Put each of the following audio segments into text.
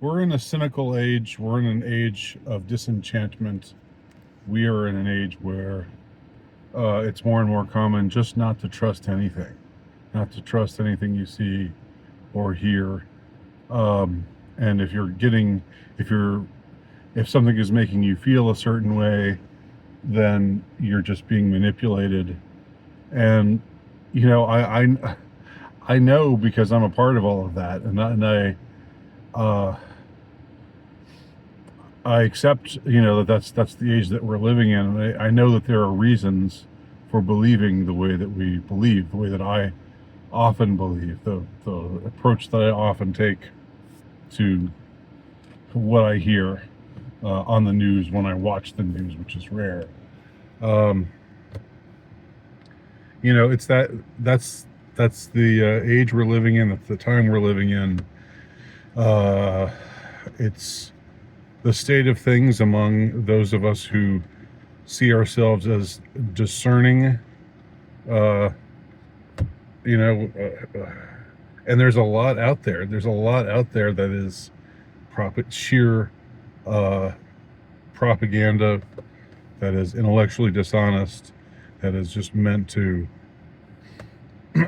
we're in a cynical age. We're in an age of disenchantment. We are in an age where it's more and more common just not to trust anything, not to trust anything you see or hear. Um, and if you're, if something is making you feel a certain way, then you're just being manipulated. And I know because I'm a part of all of that, uh, I accept, that that's the age that we're living in. And I know that there are reasons for believing the way that we believe, the way that I often believe, the approach that I often take to what I hear on the news when I watch the news, which is rare. Um, it's that's the age we're living in. That's the time we're living in. Uh, it's the state of things among those of us who see ourselves as discerning. Uh, you know, and there's a lot out there. There's a lot out there that is sheer uh, propaganda, that is intellectually dishonest, that is just meant to,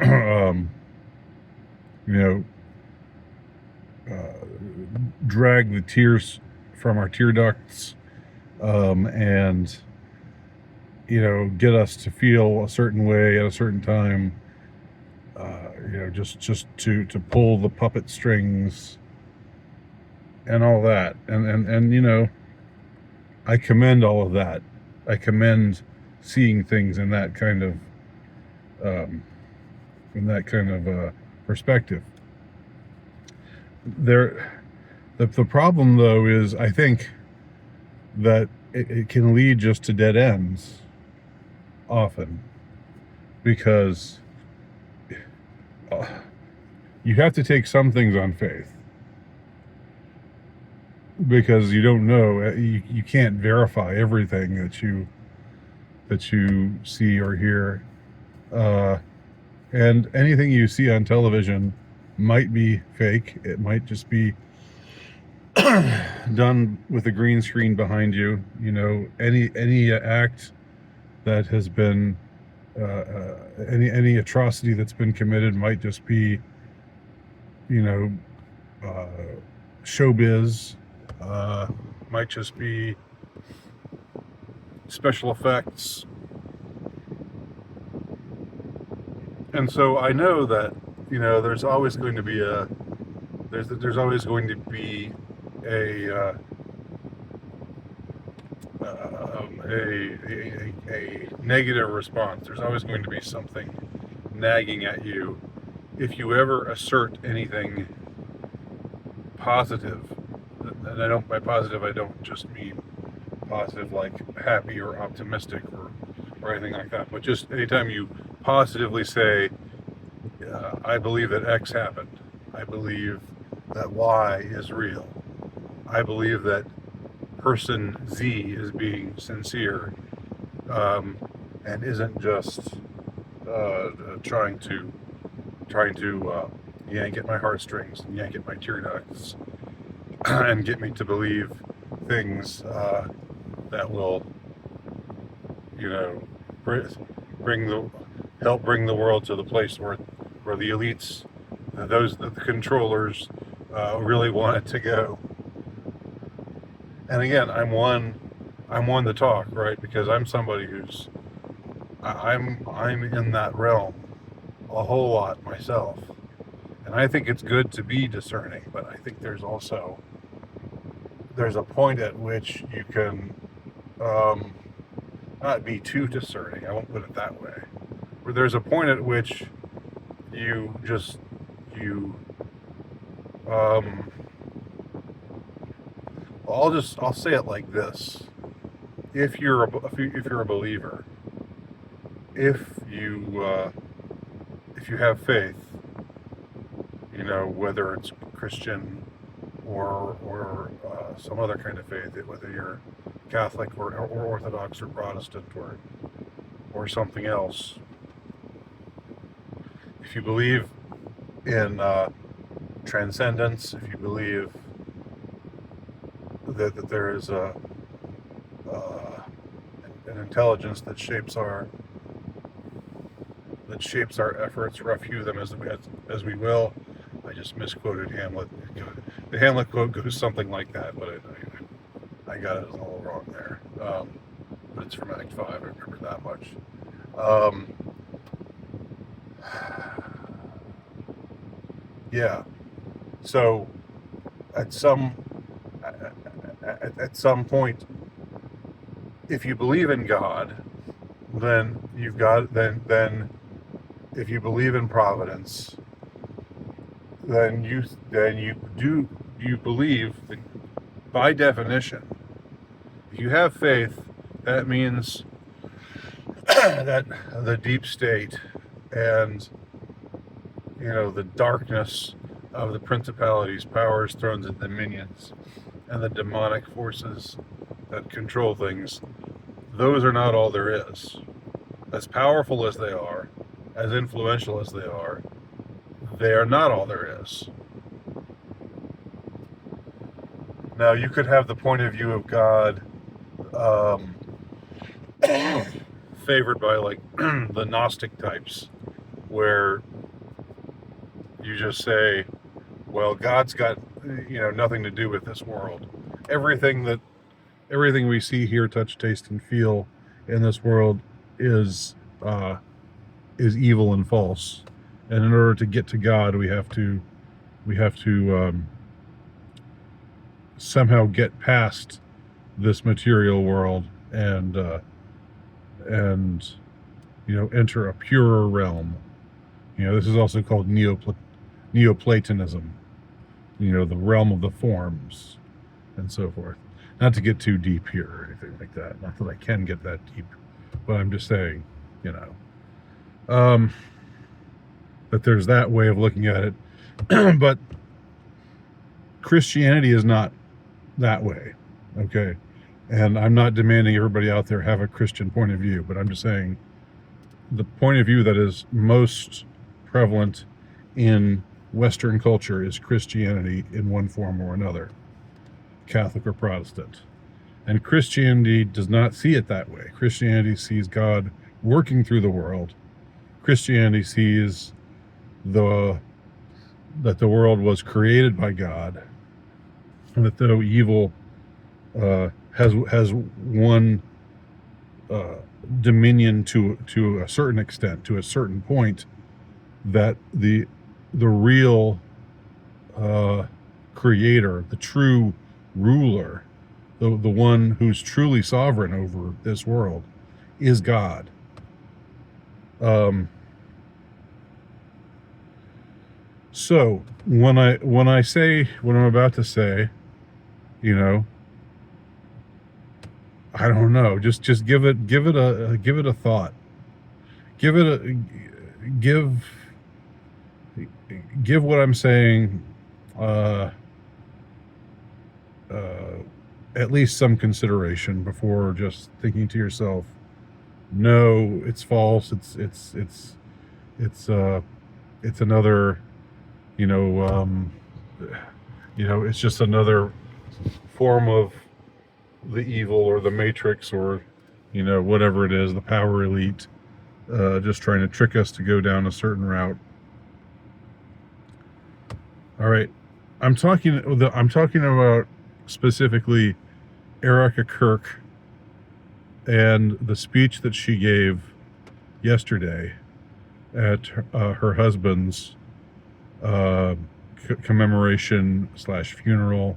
um, you know, drag the tears from our tear ducts, and get us to feel a certain way at a certain time. Just to pull the puppet strings and all that, and I commend all of that. I commend seeing things um, in that kind of perspective. The problem though is, I think that it can lead just to dead ends often, because you have to take some things on faith, because you don't know, you can't verify everything that you see or hear, and anything you see on television might be fake. It might just be done with a green screen behind you. Any act that has been any atrocity that's been committed might just be you know uh, showbiz, might just be special effects. And so I know that there's always going to be there's always going to be a negative response. There's always going to be something nagging at you if you ever assert anything positive. And by positive, I don't just mean positive like happy or optimistic or anything like that, but just anytime you positively say, I believe that X happened, I believe that Y is real, I believe that person Z is being sincere, and isn't just trying to yank at my heartstrings and yank at my tear ducts and get me to believe things that will, bring the help bring the world to the place where the elites, the controllers, really want it to go. And again, I'm one to talk, right? Because I'm somebody who's I'm in that realm a whole lot myself, and I think it's good to be discerning. But I think there's a point at which you can not be too discerning. I won't put it that way. Where there's a point at which you just you I'll say it like this: if you're a believer, if you have faith, whether it's Christian or some other kind of faith, whether you're Catholic or Orthodox or Protestant or something else, if you believe in transcendence, if you believe that there is uh, an intelligence that shapes our efforts, rough hew them as we will. I just misquoted Hamlet. The Hamlet quote goes something like that, but I got it a little wrong there. But it's from Act 5, I remember that much. Um, yeah, so at some at some point, if you believe in God, then you've got then if you believe in providence, then you believe that by definition, if you have faith, that means that the deep state and the darkness of the principalities, powers, thrones, and dominions, and the demonic forces that control things, those are not all there is. As powerful as they are, as influential as they are not all there is. Now, you could have the point of view of God favored by like the Gnostic types, where you just say, well, God's got nothing to do with this world. Everything we see, hear, touch, taste, and feel in this world is evil and false. And in order to get to God, we have to somehow get past this material world and enter a purer realm. This is also called Neoplatonism. The realm of the forms and so forth. Not to get too deep here or anything like that. Not that I can get that deep, but I'm just saying, that there's that way of looking at it. But Christianity is not that way, okay? And I'm not demanding everybody out there have a Christian point of view, but I'm just saying the point of view that is most prevalent in Western culture is Christianity in one form or another, Catholic or Protestant. And Christianity does not see it that way. Christianity sees God working through the world. Christianity sees that the world was created by God, and that though evil has one dominion to a certain extent, to a certain point, that the real creator, the true ruler, the one who's truly sovereign over this world, is God. So when I say what I'm about to say, I don't know. Just give it a thought. Give what I'm saying at least some consideration before just thinking to yourself, no, it's false. It's another, it's just another form of the evil or the matrix or whatever it is, the power elite, just trying to trick us to go down a certain route. All right, I'm talking about specifically Erika Kirk and the speech that she gave yesterday at her husband's commemoration / funeral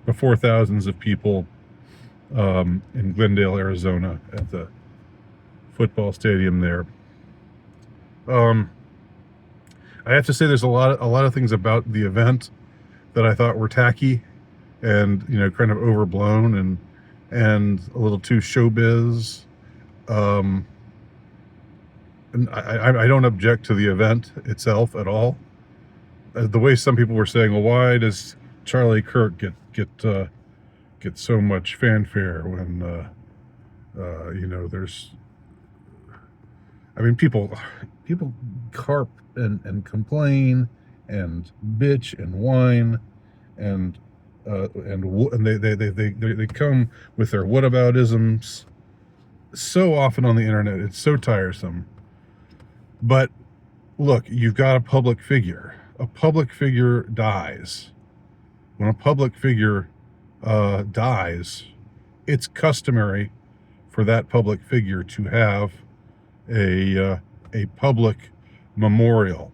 before thousands of people in Glendale, Arizona, at the football stadium there. I have to say, there's a lot of things about the event that I thought were tacky and kind of overblown and a little too showbiz. And I don't object to the event itself at all. The way some people were saying, well, why does Charlie Kirk get so much fanfare when there's, people carp and complain and bitch and whine and and they come with their whataboutisms so often on the internet. It's so tiresome. But look, you've got a public figure. A public figure dies. When a public figure dies, it's customary for that public figure to have a public memorial.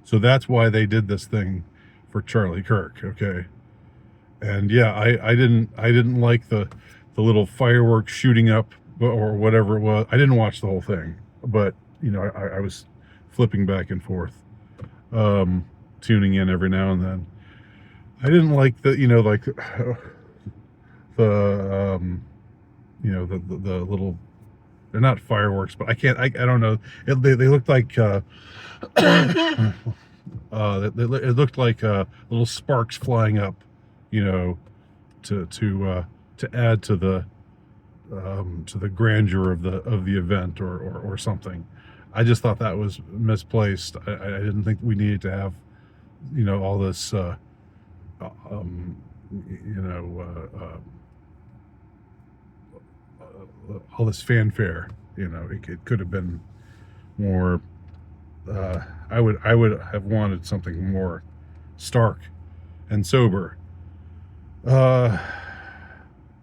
So that's why they did this thing for Charlie Kirk, okay? And yeah, I didn't like the little fireworks shooting up or whatever it was. I didn't watch the whole thing, but you know, I was flipping back and forth, tuning in every now and then. I didn't like the, you know, like the you know, the little, they're not fireworks, but I don't know. They looked like it looked like little sparks flying up, you know, to add to the grandeur of the event or something. I just thought that was misplaced. I didn't think we needed to have, you know, all this all this fanfare. You know, it could have been more. I would have wanted something more stark and sober,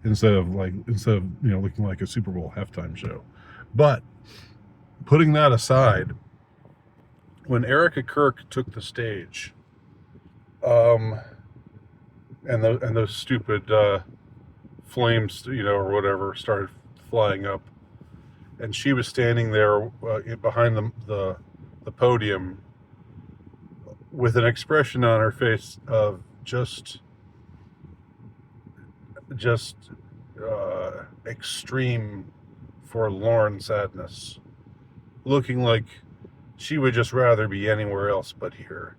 instead of you know, looking like a Super Bowl halftime show. But putting that aside, when Erika Kirk took the stage, and those stupid flames, you know, or whatever, started flying up, and she was standing there behind the podium with an expression on her face of just extreme forlorn sadness, looking like she would just rather be anywhere else but here.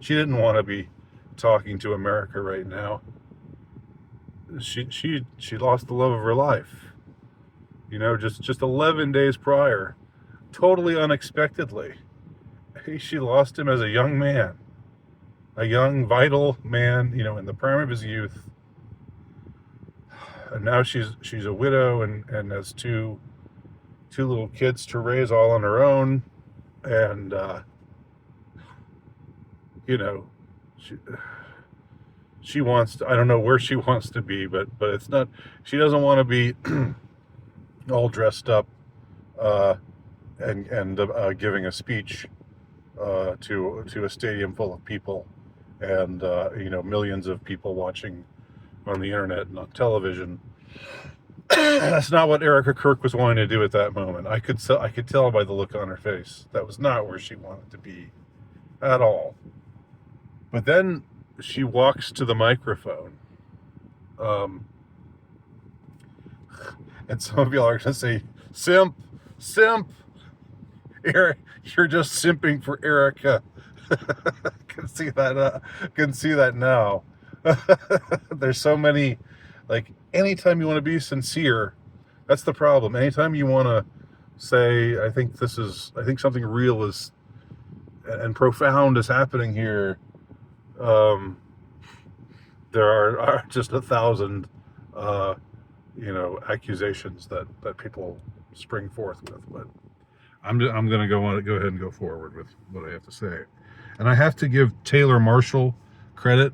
She didn't want to be talking to America right now. She lost the love of her life, you know, just 11 days prior, totally unexpectedly. She lost him as a young man, a young, vital man, you know, in the prime of his youth. And now she's a widow and has two little kids to raise all on her own. And, you know, she wants to, I don't know where she wants to be, but it's not, she doesn't want to be all dressed up, and giving a speech to a stadium full of people, and you know, millions of people watching on the internet and on television. That's not what Erika Kirk was wanting to do at that moment. I could tell by the look on her face that was not where she wanted to be at all. But then she walks to the microphone, and some of y'all are going to say, "Simp, Eric, you're just simping for Erika." Can see that now. There's so many, like, anytime you want to be sincere, that's the problem. Anytime you want to say, I think something real is and profound is happening here, there are just 1,000 you know, accusations that people spring forth with. But I'm going to go ahead and go forward with what I have to say. And I have to give Taylor Marshall credit.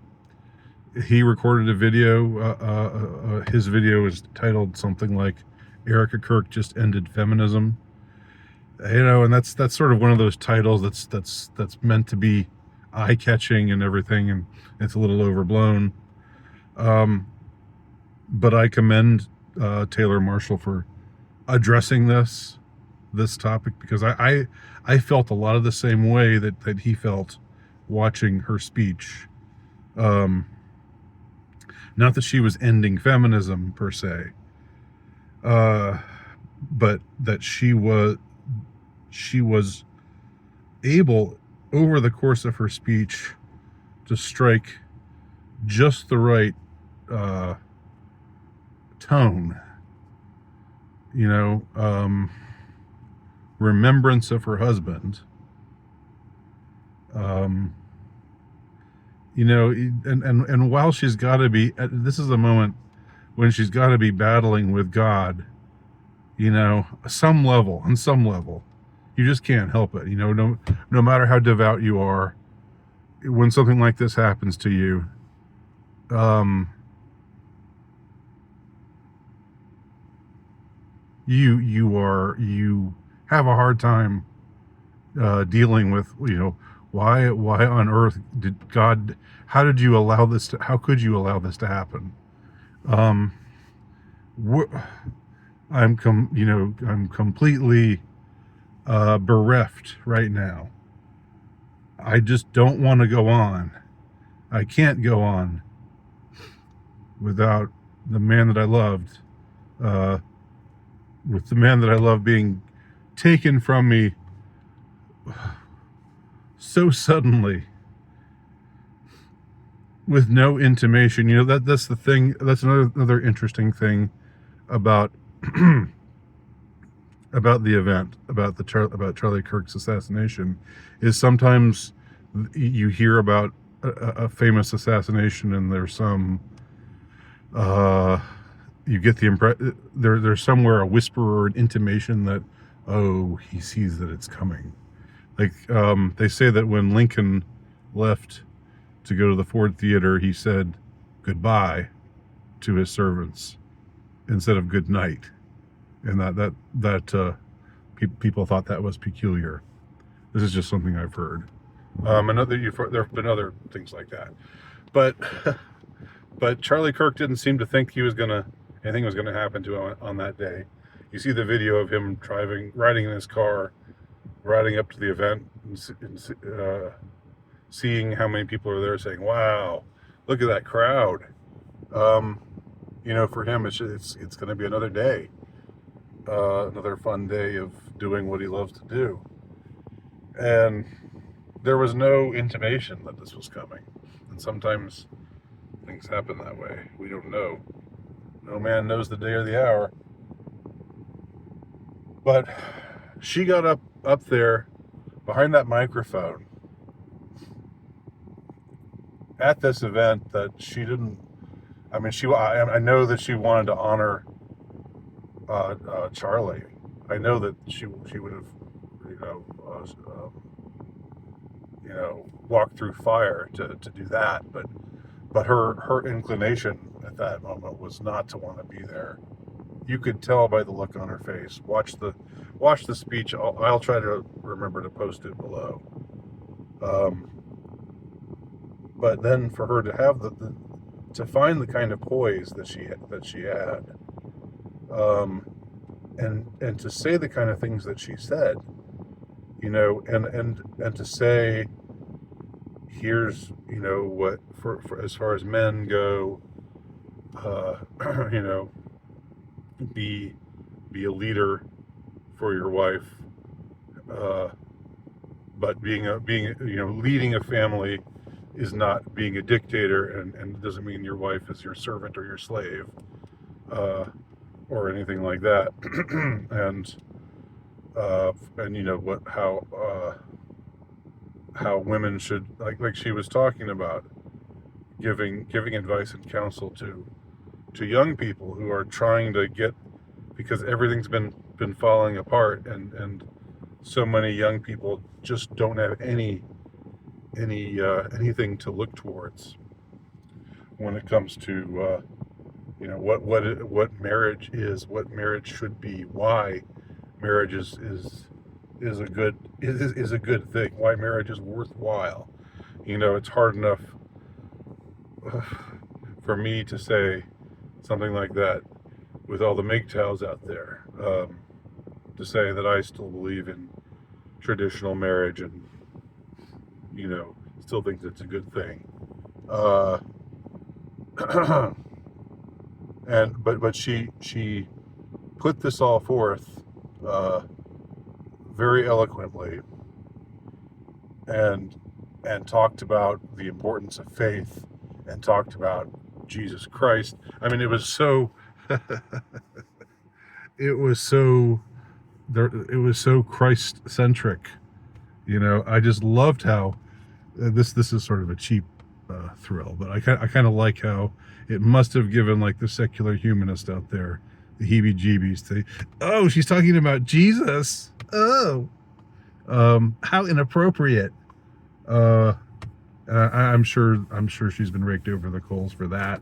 He recorded a video. His video is titled something like "Erika Kirk Just Ended Feminism." You know, and that's sort of one of those titles that's meant to be eye-catching and everything, and it's a little overblown. But I commend Taylor Marshall for addressing this topic, because I felt a lot of the same way that he felt watching her speech. Not that she was ending feminism per se, but that she was able, over the course of her speech, to strike just the right tone, you know, remembrance of her husband, you know, and while she's got to be, this is the moment when she's got to be battling with God, you know, on some level, you just can't help it. You know, no matter how devout you are, when something like this happens to you, you have a hard time dealing with, you know, why on earth did God, how could you allow this to happen? Um, I'm completely bereft right now. I just don't want to go on. I can't go on without the man that I loved, with the man that I love being taken from me so suddenly with no intimation. You know, that's the thing. That's another interesting thing about about the event, about Charlie Kirk's assassination, is sometimes you hear about a famous assassination, and there's some you get the impression there's somewhere a whisper or an intimation that, oh, he sees that it's coming. Like, they say that when Lincoln left to go to the Ford Theater, he said goodbye to his servants instead of good night, and that people thought that was peculiar. This is just something I've heard. There have been other things like that, but but Charlie Kirk didn't seem to think anything was gonna happen to him on that day. You see the video of him riding in his car, riding up to the event, and seeing how many people are there, saying, "Wow, look at that crowd." You know, for him, it's going to be another day, another fun day of doing what he loves to do. And there was no intimation that this was coming. And sometimes things happen that way. We don't know. No man knows the day or the hour. But she got up there behind that microphone at this event that she didn't. I mean, I know that she wanted to honor Charlie. I know that she would have, walked through fire to do that. But her inclination at that moment was not to want to be there. You could tell by the look on her face. Watch the speech. I'll try to remember to post it below. But then for her to have to find the kind of poise that she had, and to say the kind of things that she said, you know, and to say, here's, you know, what for as far as men go, you know, be a leader for your wife, but being leading a family is not being a dictator, and it doesn't mean your wife is your servant or your slave, or anything like that. and you know how women should, like she was talking about, giving advice and counsel to young people who are trying to get, because everything's been falling apart, and so many young people just don't have anything to look towards when it comes to what marriage is, what marriage should be, why marriage is a good thing, why marriage is worthwhile. You know, it's hard enough for me to say something like that with all the MGTOWs out there, to say that I still believe in traditional marriage and, you know, still think it's a good thing. But she put this all forth very eloquently, and talked about the importance of faith, and talked about Jesus Christ. I mean, it was so it was so Christ-centric. You know, I just loved how this is sort of a cheap thrill. But I kind of like how it must have given like the secular humanist out there the heebie-jeebies. Oh, she's talking about Jesus. Oh, how inappropriate. I'm sure she's been raked over the coals for that.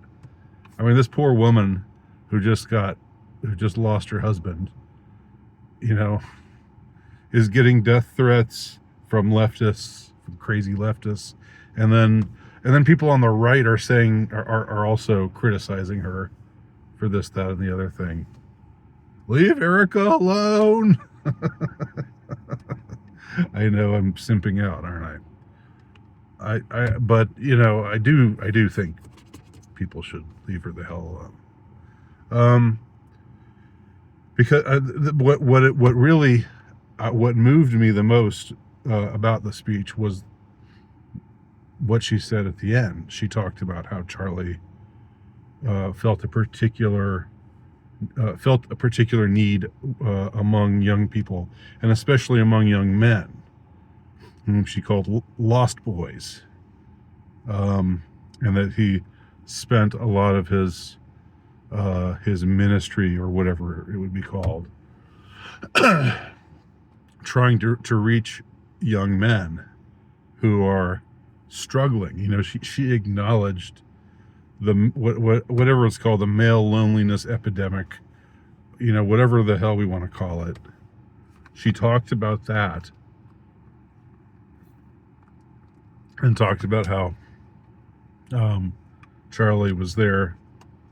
I mean, this poor woman who just lost her husband, you know, is getting death threats from leftists, from crazy leftists, and then people on the right are saying are also criticizing her for this, that, and the other thing. Leave Erika alone. I know I'm simping out, aren't I? But I do think people should leave her the hell alone. Because what moved me the most about the speech was what she said at the end. She talked about how Charlie felt a particular need among young people, and especially among young men, whom she called lost boys, and that he spent a lot of his ministry, or whatever it would be called, trying to reach young men who are struggling. She acknowledged whatever it's called, the male loneliness epidemic, whatever the hell we want to call it. She talked about that, and talked about how Charlie was there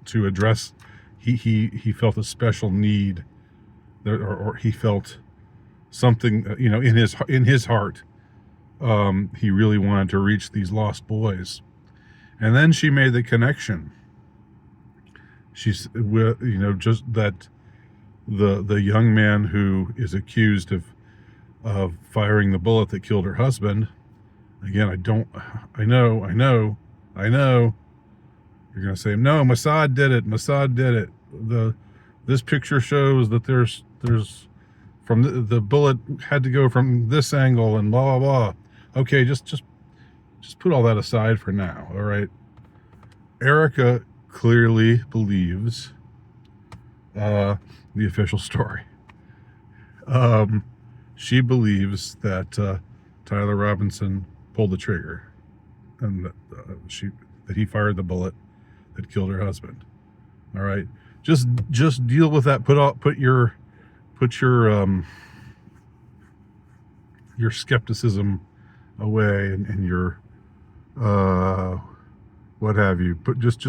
to address. He felt a special need, or he felt something, in his heart. He really wanted to reach these lost boys. And then she made the connection. She's, just that the young man who is accused of firing the bullet that killed her husband. Again, I know. You're gonna say, no, Mossad did it. This picture shows that there's from the bullet had to go from this angle and blah blah blah. Okay, just put all that aside for now. All right. Erika clearly believes the official story. She believes that Tyler Robinson pulled the trigger, and that he fired the bullet that killed her husband. All right, just deal with that. Put your skepticism away, and your what have you. But just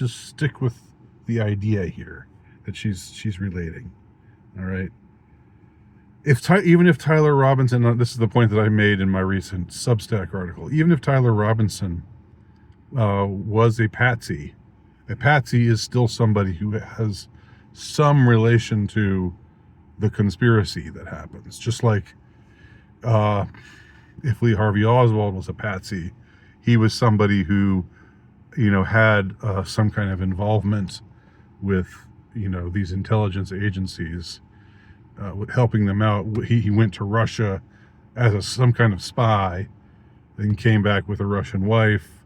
stick with the idea here that she's relating. All right. Even if Tyler Robinson, this is the point that I made in my recent Substack article, even if Tyler Robinson was a patsy is still somebody who has some relation to the conspiracy that happens. Just like if Lee Harvey Oswald was a patsy, he was somebody who, had some kind of involvement with, these intelligence agencies, helping them out. He went to Russia as some kind of spy, then came back with a Russian wife,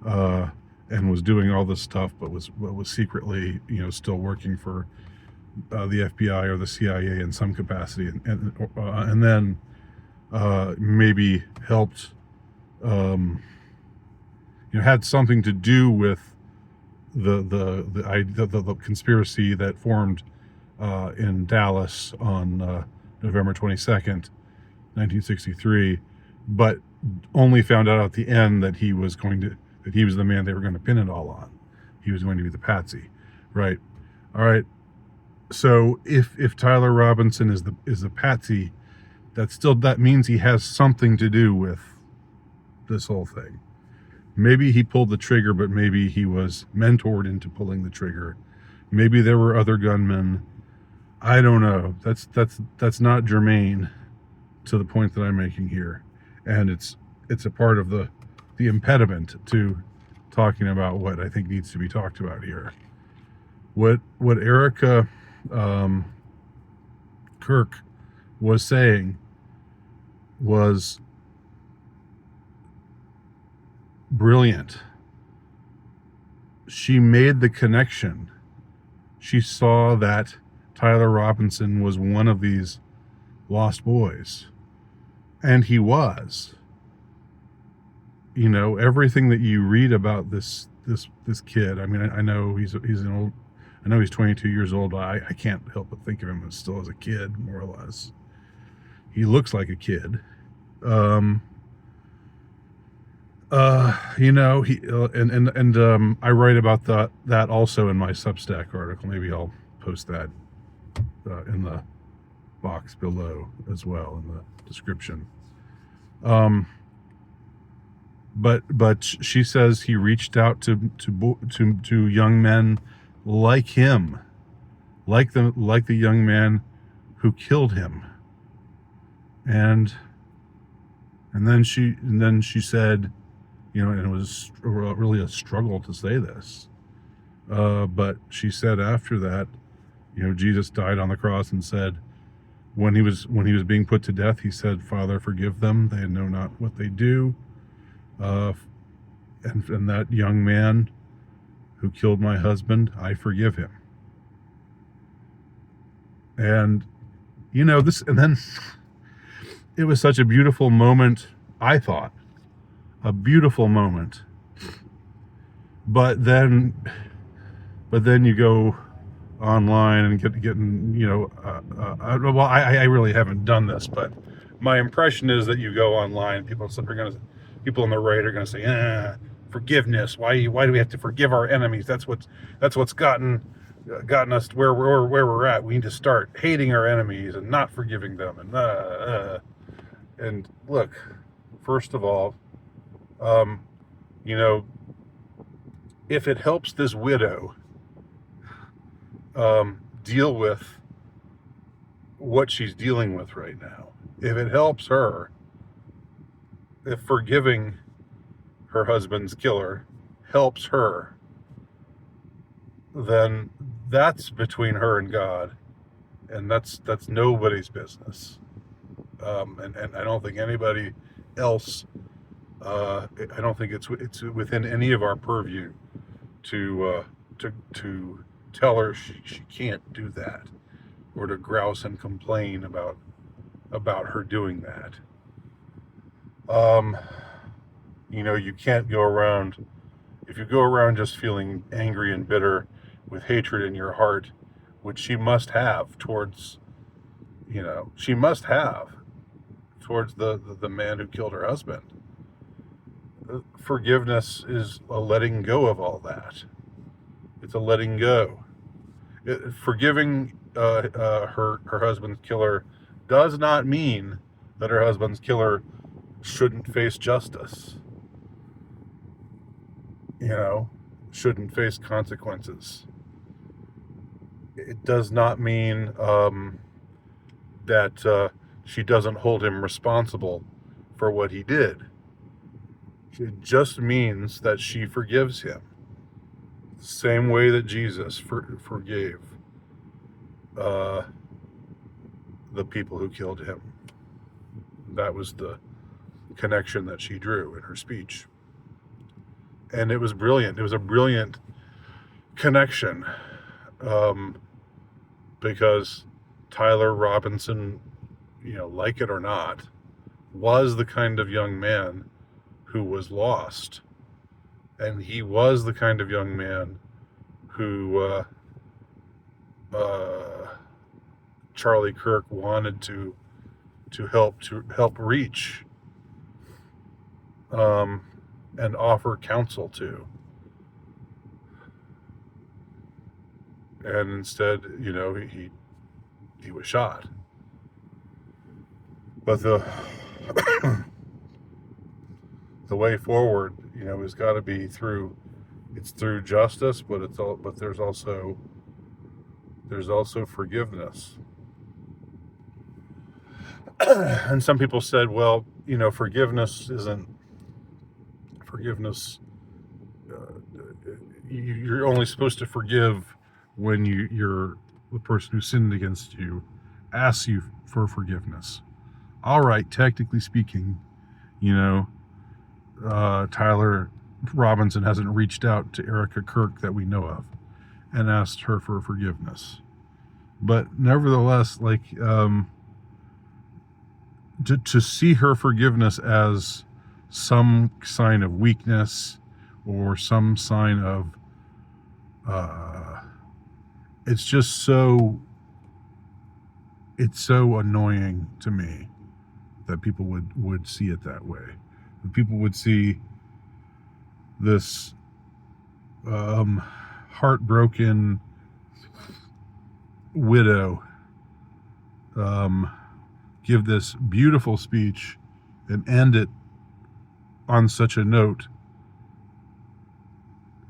and was doing all this stuff, but was secretly, still working for the FBI or the CIA in some capacity, and then maybe helped, had something to do with the conspiracy that formed in Dallas on November 22nd, 1963, but only found out at the end that he was the man they were going to pin it all on. He was going to be the patsy, right? All right. So if Tyler Robinson is the patsy, that means he has something to do with this whole thing. Maybe he pulled the trigger, but maybe he was mentored into pulling the trigger. Maybe there were other gunmen. I don't know. That's not germane to the point that I'm making here, and it's a part of the impediment to talking about what I think needs to be talked about here. What Erika Kirk was saying was brilliant. She made the connection. She saw that Tyler Robinson was one of these lost boys. And he was. You know, everything that you read about this kid. I mean, I know he's an old. I know he's 22 years old. I can't help but think of him as still as a kid, more or less. He looks like a kid. You know, he and I write about that also in my Substack article. Maybe I'll post that in the box below as well in the description. But she says he reached out to young men like him, like the young man who killed him, and then she said, you know, and it was really a struggle to say this, but she said after that, you know, Jesus died on the cross and said, when he was being put to death, he said, "Father, forgive them; they know not what they do." And that young man who killed my husband, I forgive him. And, you know, and then it was such a beautiful moment, I thought. A beautiful moment. But then you go online and getting, you know, well, I really haven't done this, but my impression is that you go online, people on the right are going to say, forgiveness. Why do we have to forgive our enemies? That's what's gotten us where we're at. We need to start hating our enemies and not forgiving them. And look, first of all, you know, if it helps this widow deal with what she's dealing with right now, if it helps her, if forgiving her husband's killer helps her, then that's between her and God, and that's nobody's business. And I don't think anybody else. I don't think it's within any of our purview to tell her she can't do that, or to grouse and complain about her doing that. You know, you can't go around, if you go around just feeling angry and bitter with hatred in your heart, which she must have towards the man who killed her husband. Forgiveness is a letting go of all that. It's a letting go. Forgiving her husband's killer does not mean that her husband's killer shouldn't face justice. You know, shouldn't face consequences. It does not mean that she doesn't hold him responsible for what he did. It just means that she forgives him. The same way that Jesus forgave the people who killed him. That was the connection that she drew in her speech. And it was brilliant. It was a brilliant connection, because Tyler Robinson, you know, like it or not, was the kind of young man who was lost. And he was the kind of young man who Charlie Kirk wanted to help reach, and offer counsel to. And instead, you know, he was shot. But the way forward, you know, has got to be through justice, but there's also forgiveness. And some people said, well, you know, forgiveness. You're only supposed to forgive when the person who sinned against you asks you for forgiveness. All right, technically speaking, you know, Tyler Robinson hasn't reached out to Erika Kirk that we know of and asked her for forgiveness. But nevertheless, like, to see her forgiveness as some sign of weakness or some sign of, it's just so, it's so annoying to me that people would see it that way. That people would see this heartbroken widow give this beautiful speech and end it on such a note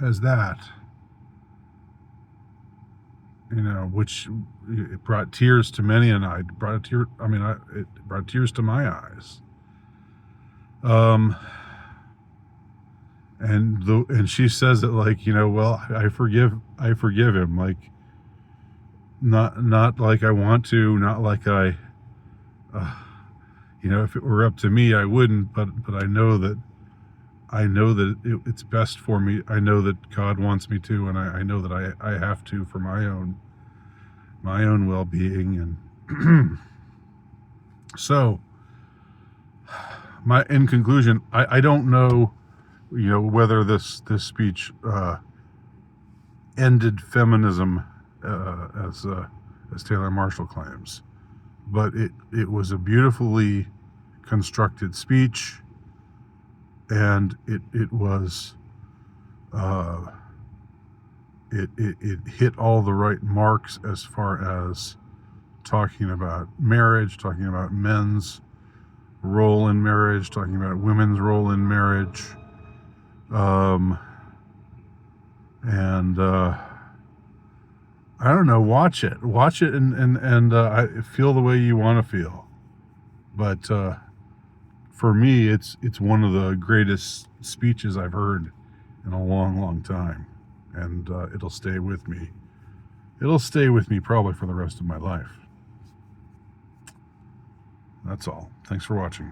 as that, which it brought tears to many, and it brought tears to my eyes. And she says it like, well, I forgive him, like, not like I want to, not like I, if it were up to me, I wouldn't, but I know that it's best for me. I know that God wants me to, and I know that I have to for my own well-being. And so in conclusion, I don't know, whether this speech ended feminism, as Taylor Marshall claims, but it was a beautifully constructed speech, and it was it hit all the right marks as far as talking about marriage, talking about men's role in marriage, talking about women's role in marriage, and I don't know, watch it and I feel the way you want to feel, but for me, it's one of the greatest speeches I've heard in a long time, and it'll stay with me. It'll stay with me probably for the rest of my life. That's all. Thanks for watching.